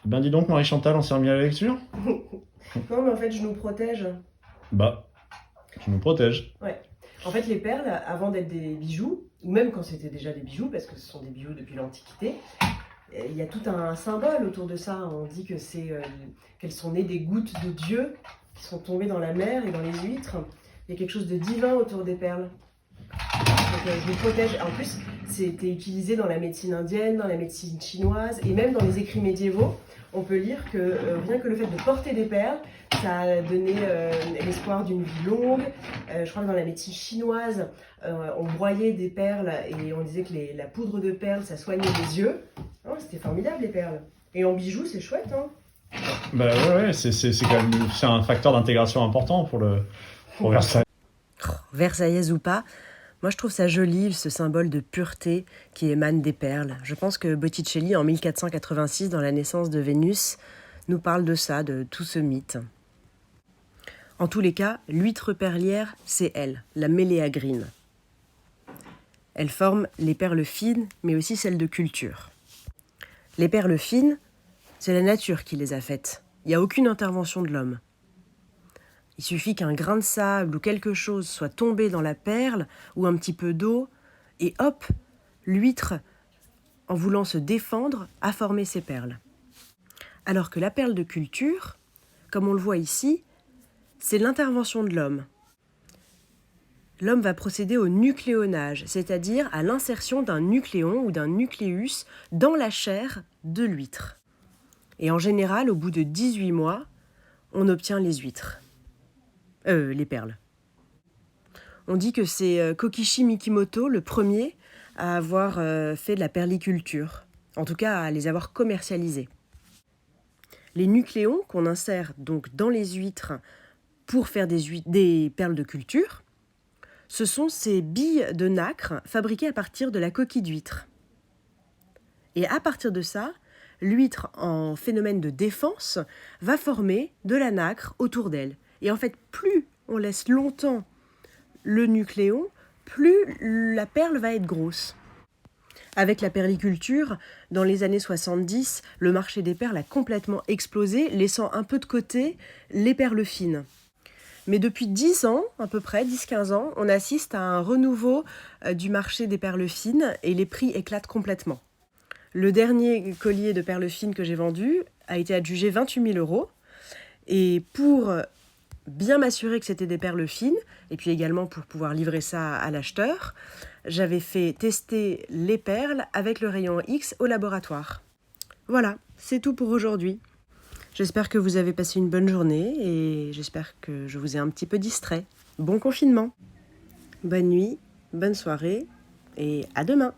Ben dis donc, Marie-Chantal, on s'est remis à la lecture? Non, mais en fait, je nous protège. Bah, tu nous protèges. Ouais. En fait, les perles, avant d'être des bijoux, ou même quand c'était déjà des bijoux, parce que ce sont des bijoux depuis l'Antiquité, il y a tout un symbole autour de ça. On dit que qu'elles sont nées des gouttes de Dieu qui sont tombées dans la mer et dans les huîtres. Il y a quelque chose de divin autour des perles. Donc, je les protège. En plus, c'était utilisé dans la médecine indienne, dans la médecine chinoise et même dans les écrits médiévaux. On peut lire que rien que le fait de porter des perles, ça a donné l'espoir d'une vie longue. Je crois que dans la médecine chinoise, on broyait des perles et on disait que la poudre de perles, ça soignait les yeux. Oh, c'était formidable les perles. Et en bijoux, c'est chouette, hein. Bah ouais, c'est quand même c'est un facteur d'intégration important pour Versailles. Versaillaise ou pas, moi je trouve ça joli, ce symbole de pureté qui émane des perles. Je pense que Botticelli, en 1486, dans La naissance de Vénus, nous parle de ça, de tout ce mythe. En tous les cas, l'huître perlière, c'est elle, la méléagrine. Elle forme les perles fines, mais aussi celles de culture. Les perles fines, c'est la nature qui les a faites. Il n'y a aucune intervention de l'homme. Il suffit qu'un grain de sable ou quelque chose soit tombé dans la perle ou un petit peu d'eau, et hop, l'huître, en voulant se défendre, a formé ses perles. Alors que la perle de culture, comme on le voit ici, c'est l'intervention de l'homme. L'homme va procéder au nucléonage, c'est-à-dire à l'insertion d'un nucléon ou d'un nucléus dans la chair de l'huître. Et en général, au bout de 18 mois, on obtient les huîtres. Les perles. On dit que c'est Kokishi Mikimoto, le premier à avoir fait de la perliculture, en tout cas à les avoir commercialisées. Les nucléons qu'on insère donc dans les huîtres pour faire des perles de culture, ce sont ces billes de nacre fabriquées à partir de la coquille d'huître. Et à partir de ça, l'huître, en phénomène de défense, va former de la nacre autour d'elle. Et en fait, plus on laisse longtemps le nucléon, plus la perle va être grosse. Avec la perliculture, dans les années 70, le marché des perles a complètement explosé, laissant un peu de côté les perles fines. Mais depuis 10 ans, à peu près, 10-15 ans, on assiste à un renouveau du marché des perles fines et les prix éclatent complètement. Le dernier collier de perles fines que j'ai vendu a été adjugé 28 000 €. Et pour bien m'assurer que c'était des perles fines, et puis également pour pouvoir livrer ça à l'acheteur, j'avais fait tester les perles avec le rayon X au laboratoire. Voilà, c'est tout pour aujourd'hui. J'espère que vous avez passé une bonne journée et j'espère que je vous ai un petit peu distrait. Bon confinement. Bonne nuit, bonne soirée et à demain.